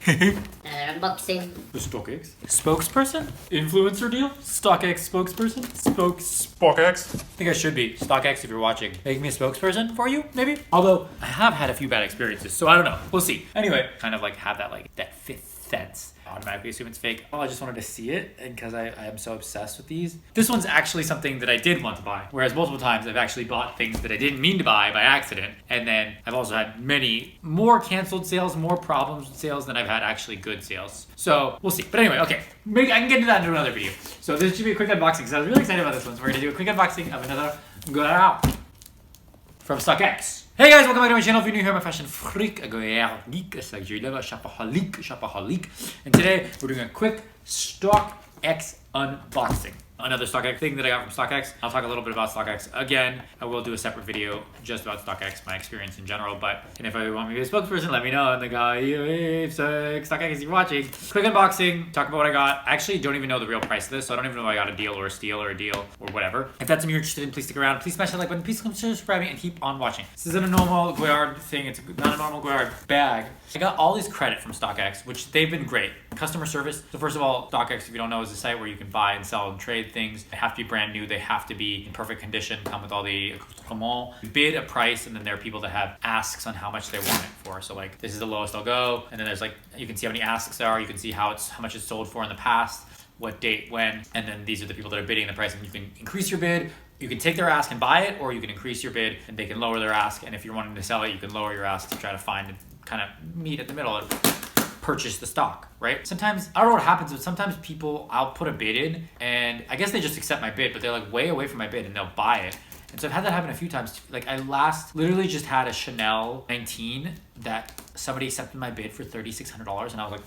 Unboxing. The Stockx spokesperson? Influencer deal? Stockx spokesperson? Stockx? I think I should be. Stockx, if you're watching. Make me a spokesperson for you, maybe? Although, I have had a few bad experiences, so I don't know. We'll see. Anyway, kind of like have that that fifth sense. Automatically assume it's fake. Oh, I just wanted to see it, and because I am so obsessed with these. This one's actually something that I did want to buy, whereas multiple times I've actually bought things that I didn't mean to buy by accident, and then I've also had many more canceled sales, more problems with sales than I've had actually good sales. So we'll see. But anyway, okay, maybe I can get into that in another video. So this should be a quick unboxing because I was really excited about this one. So we're gonna do a quick unboxing of another Goyard from Stockx. Hey guys, welcome back to my channel. If you're new here, I'm a fashion freak, a Goyard geek, a shopaholic. And today we're doing a quick Stockx unboxing. Another Stockx thing that I got from Stockx. I'll talk a little bit about Stockx again. I will do a separate video just about Stockx, my experience in general. And if you want me to be a spokesperson, let me know. And the guy, if Stockx is watching. Quick unboxing, talk about what I got. I actually don't even know the real price of this, so I don't even know if I got a deal or a steal or a deal or whatever. If that's something you're interested in, please stick around. Please smash that like button. Please consider subscribing and keep on watching. This isn't a normal Goyard thing. It's not a normal Goyard bag. I got all this credit from Stockx, which they've been great. Customer service. So first of all, Stockx, if you don't know, is a site where you can buy and sell and trade things. They have to be brand new. They have to be in perfect condition, come with all the accoutrements. You bid a price, and then there are people that have asks on how much they want it for. So like, this is the lowest I'll go. And then there's like, you can see how many asks there are. You can see how much it's sold for in the past, what date, when. And then these are the people that are bidding the price, and you can increase your bid. You can take their ask and buy it, or you can increase your bid and they can lower their ask. And if you're wanting to sell it, you can lower your ask to try to find and kind of meet at the middle and purchase the stock, right? Sometimes, I don't know what happens, but sometimes I'll put a bid in and I guess they just accept my bid, but they're like way away from my bid and they'll buy it. And so I've had that happen a few times. Like I literally just had a Chanel 19 that somebody accepted my bid for $3,600 and I was like,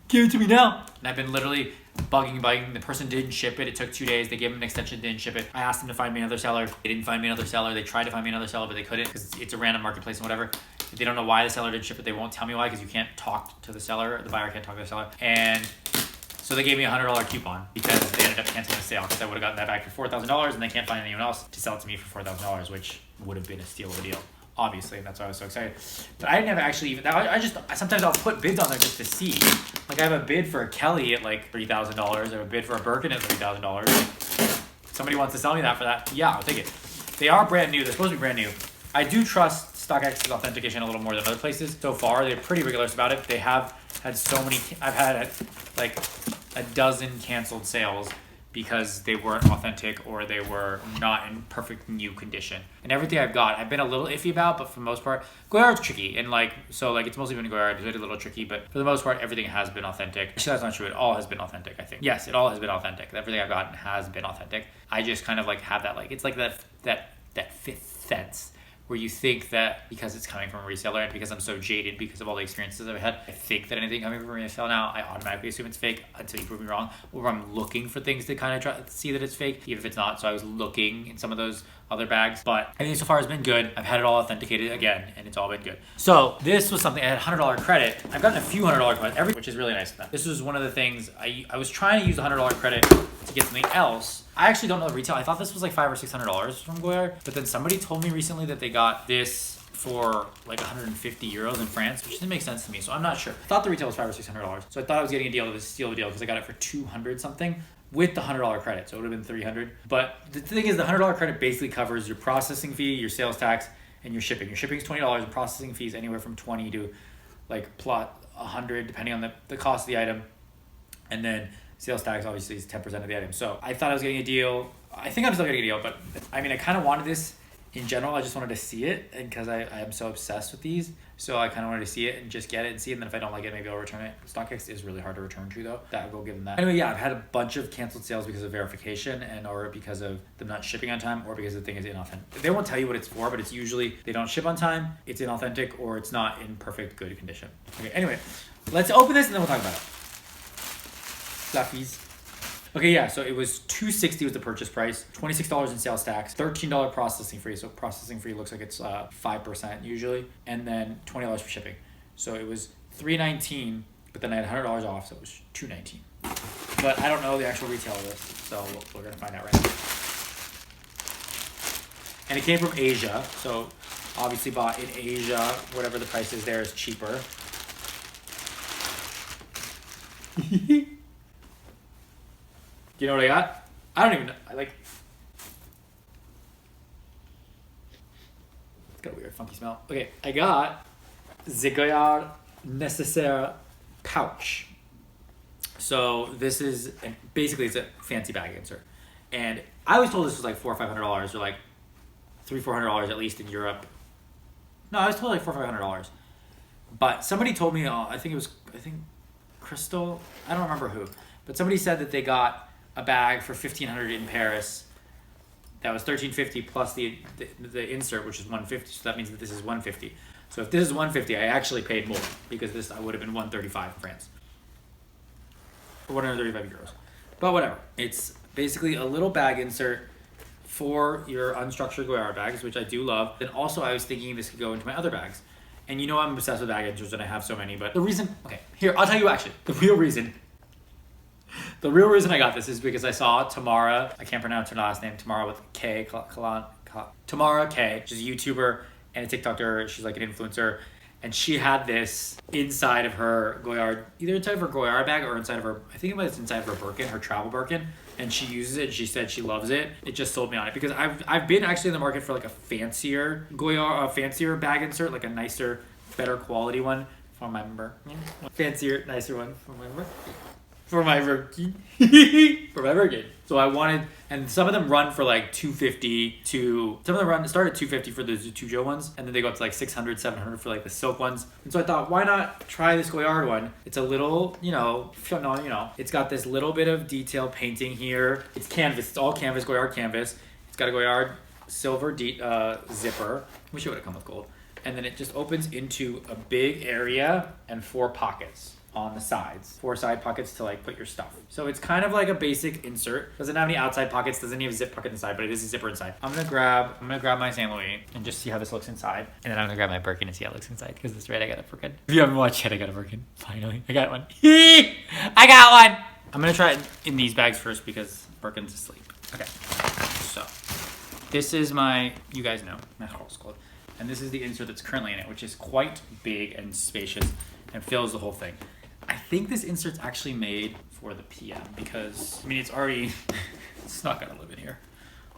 give it to me now. And I've been literally bugging. The person didn't ship it. It took 2 days. They gave them an extension, didn't ship it. I asked them to find me another seller. They didn't find me another seller. They tried to find me another seller, but they couldn't because it's a random marketplace and whatever. If they don't know why the seller didn't ship it, they won't tell me why because you can't talk to the seller. The buyer can't talk to the seller. And so they gave me a $100 coupon because they ended up canceling the sale because I would have gotten that back for $4,000 and they can't find anyone else to sell it to me for $4,000, which would have been a steal of a deal. Obviously, and that's why I was so excited. But I never actually even, sometimes I'll put bids on there just to see. Like I have a bid for a Kelly at like $3,000. I have a bid for a Birkin at $3,000. Somebody wants to sell me that for that. Yeah, I'll take it. They are brand new. They're supposed to be brand new. I do trust Stockx's authentication a little more than other places. So far, they're pretty rigorous about it. They have had so many, I've had like a dozen canceled sales because they weren't authentic or they were not in perfect new condition. And everything I've got, I've been a little iffy about, but for the most part, Goyard's tricky. And it's mostly been Goyard, it's a little tricky, but for the most part, everything has been authentic. Actually, that's not true. It all has been authentic, I think. Yes, it all has been authentic. Everything I've gotten has been authentic. I just kind of like have that, like, it's like that fifth sense where you think that because it's coming from a reseller and because I'm so jaded because of all the experiences I've had, I think that anything coming from a reseller now, I automatically assume it's fake until you prove me wrong, or I'm looking for things to kind of try to see that it's fake, even if it's not. So I was looking in some of those other bags, but I think so far has been good. I've had it all authenticated again, and it's all been good. So this was something, I had $100 credit. I've gotten a few $100 credits, which is really nice of them. This was one of the things, I was trying to use the $100 credit to get something else. I actually don't know the retail. I thought this was like $500 or $600 from Goyard, but then somebody told me recently that they got this for like 150 euros in France, which didn't make sense to me, so I'm not sure. I thought the retail was $500 or $600, so I thought I was getting a deal. It was a steal of a deal because I got it for 200 something with the $100 credit, so it would have been 300. But the thing is, the $100 credit basically covers your processing fee, your sales tax, and your shipping. Your shipping is $20, and processing fees anywhere from 20 to like plot 100, depending on the cost of the item, and then sales tax obviously is 10% of the item. So I thought I was getting a deal. I think I'm still getting a deal, but I mean, I kind of wanted this in general. I just wanted to see it, and because I am so obsessed with these, so I kind of wanted to see it and just get it and see it, and then if I don't like it, maybe I'll return it. Stockx is really hard to return to though. That will give them that. Anyway, yeah, I've had a bunch of canceled sales because of verification or because of them not shipping on time, or because the thing is inauthentic. They won't tell you what it's for, but it's usually they don't ship on time, it's inauthentic, or it's not in perfect good condition. Okay, anyway, let's open this and then we'll talk about it. Fluffies. Okay, yeah, so it was $260 was the purchase price, $26 in sales tax, $13 processing fee. So processing fee looks like it's 5% usually, and then $20 for shipping. So it was $319, but then I had $100 off, so it was $219. But I don't know the actual retail of this, so we're gonna find out right now. And it came from Asia, so obviously bought in Asia. Whatever the price is there is cheaper. You know what I got? I don't even know. I like. It's got a weird, funky smell. Okay, I got the Goyard Necessaire pouch. So this is basically it's a fancy bag insert, and I was told this was like $400 or $500 or like $300-400 at least in Europe. No, I was told like $400 or $500, but somebody told me I think Crystal, I don't remember who, but somebody said that they got a bag for $1,500 in Paris. That was $1,350 plus the insert, which is $150. So that means that this is $150. So if this is $150, I actually paid more because this would have been $135 in France. 135 euros. But whatever. It's basically a little bag insert for your unstructured Goyard bags, which I do love. And also I was thinking this could go into my other bags. And you know I'm obsessed with bag inserts and I have so many, but the reason, okay, here, I'll tell you actually, the real reason I got this is because I saw Tamara, I can't pronounce her last name, Tamara with K, Tamara K, she's a YouTuber and a TikToker, she's like an influencer. And she had this inside of her Goyard, either inside of her Goyard bag or inside of her, I think it was inside of her Birkin, her travel Birkin. And she uses it and she said she loves it. It just sold me on it because I've been actually in the market for like a fancier Goyard, a fancier bag insert, like a nicer, better quality one for my member. Fancier, nicer one for my member. For my Birkin. For my Birkin. So I wanted, and some of them run for like $250 to, some of them start at $250 for the Zutujo ones, and then they go up to like $600, $700 for like the silk ones. And so I thought, why not try this Goyard one? It's a little, it's got this little bit of detail painting here. It's canvas, it's all canvas, Goyard canvas. It's got a Goyard silver zipper. Wish it would have come with gold. And then it just opens into a big area and 4 pockets on the sides, 4 side pockets to like put your stuff. So it's kind of like a basic insert. Doesn't have any outside pockets, doesn't have a zip pocket inside, but it is a zipper inside. I'm gonna grab my Saint Louis and just see how this looks inside. And then I'm gonna grab my Birkin and see how it looks inside, because that's right, I got a Birkin. If you haven't watched yet, I got a Birkin. Finally, I got one. I got one! I'm gonna try it in these bags first because Birkin's asleep. Okay, so this is my, you guys know, my horse clothes. And this is the insert that's currently in it, which is quite big and spacious and fills the whole thing. I think this insert's actually made for the PM because, I mean, it's already, it's not gonna live in here.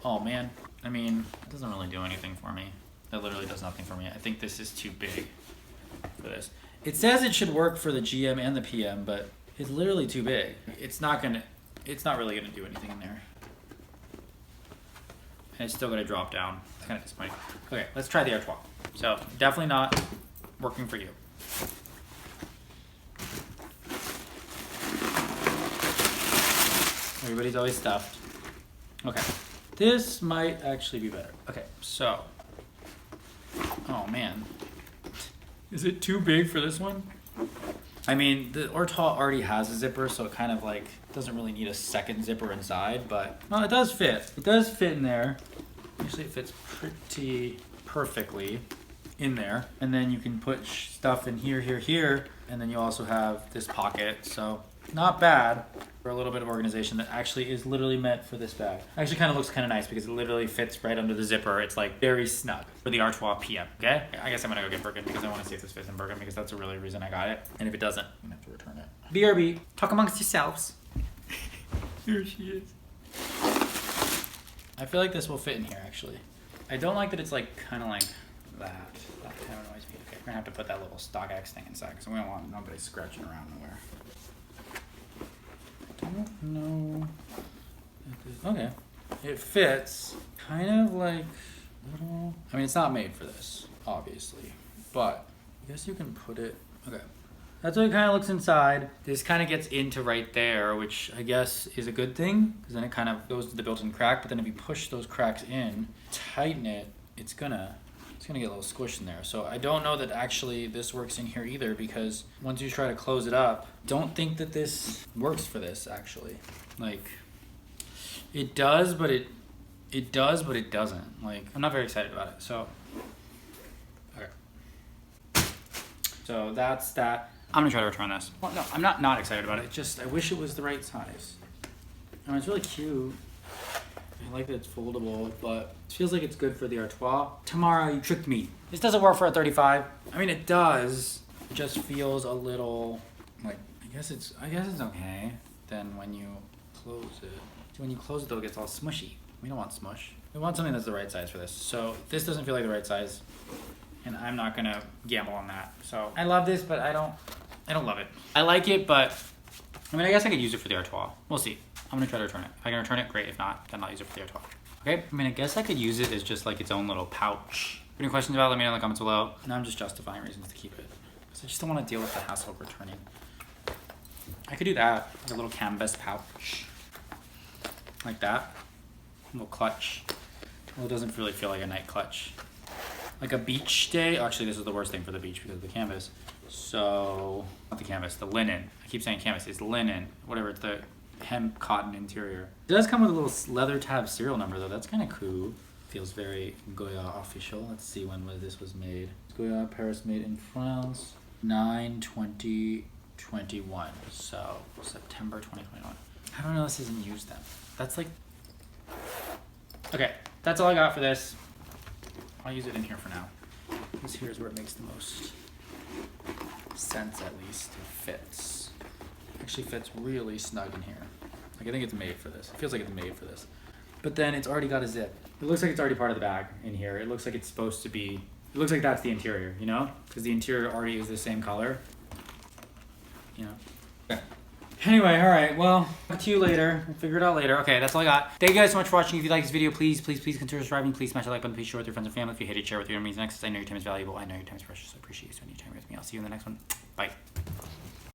Oh man, I mean, it doesn't really do anything for me. It literally does nothing for me. I think this is too big for this. It says it should work for the GM and the PM, but it's literally too big. It's not really gonna do anything in there. And it's still gonna drop down. It's kind of disappointing. Okay, let's try the Artois. So, definitely not working for you. Everybody's always stuffed. Okay, this might actually be better. Okay, so, oh man, is it too big for this one? I mean, the Artois already has a zipper, so it kind of like doesn't really need a second zipper inside, but well, it does fit. It does fit in there. Actually, it fits pretty perfectly in there. And then you can put stuff in here, here, and then you also have this pocket, so not bad for a little bit of organization that actually is literally meant for this bag. Actually kind of looks kind of nice because it literally fits right under the zipper. It's like very snug for the Artois PM, okay? I guess I'm gonna go get Birkin because I wanna see if this fits in Birkin because that's the really reason I got it. And if it doesn't, I'm gonna have to return it. BRB, talk amongst yourselves. Here she is. I feel like this will fit in here actually. I don't like that it's like kind of like that. That kind of annoys me. Okay, we're gonna have to put that little Stockx thing inside because we don't want nobody scratching around nowhere. Don't know. Okay, it fits kind of like little. I mean, it's not made for this, obviously, but I guess you can put it. Okay, that's what it kind of looks inside. This kind of gets into right there, which I guess is a good thing because then it kind of goes to the built-in crack. But then if you push those cracks in, tighten it, it's gonna get a little squish in there. So I don't know that actually this works in here either because once you try to close it up, don't think that this works for this actually. Like it does, but it doesn't. Like I'm not very excited about it. So okay. So that's that. I'm gonna try to return this. Well, no, I'm not excited about it. Just I wish it was the right size. I mean, it's really cute. I like that it's foldable, but it feels like it's good for the Artois. Tamara, you tricked me. This doesn't work for a 35. I mean, it does. It just feels a little Like, I guess it's okay. Then when you close it, when you close it though, it gets all smushy. We don't want smush. We want something that's the right size for this. So this doesn't feel like the right size, and I'm not gonna gamble on that. So I love this, but I don't love it. I like it, but I mean, I guess I could use it for the artois. We'll see. I'm gonna try to return it. If I can return it, great. If not, then I'll use it for the artois. Okay, I mean, I guess I could use it as just like its own little pouch. Any questions about it, let me know in the comments below. Now I'm just justifying reasons to keep it. Because I just don't want to deal with the hassle of returning. I could do that, like a little canvas pouch. Like that. A little clutch. Well, it doesn't really feel like a night clutch. Like a beach day. Actually, this is the worst thing for the beach because of the canvas. So, not the canvas, the linen. I keep saying canvas, it's linen. Whatever, it's the hemp cotton interior. It does come with a little leather tab serial number though. That's kind of cool. Feels very Goyard official. Let's see when this was made. Goyard Paris, made in France, 9/20/21. So September 2021. I don't know. This isn't used then. That's like. Okay, that's all I got for this. I'll use it in here for now. This here is where it makes the most sense, at least. It fits. Actually fits really snug in here. Like, I think it's made for this. It feels like it's made for this. But then it's already got a zip. It looks like it's already part of the bag in here. It looks like it's supposed to be, it looks like that's the interior, you know? Because the interior already is the same color. You know? Okay. Anyway, alright, well, talk to you later. We'll figure it out later. Okay, that's all I got. Thank you guys so much for watching. If you like this video, please consider subscribing. Please smash the like button. Please share with your friends and family. If you hate it, share with your enemies next. I know your time is valuable. I know your time is precious. I appreciate you spending your time with me. I'll see you in the next one. Bye.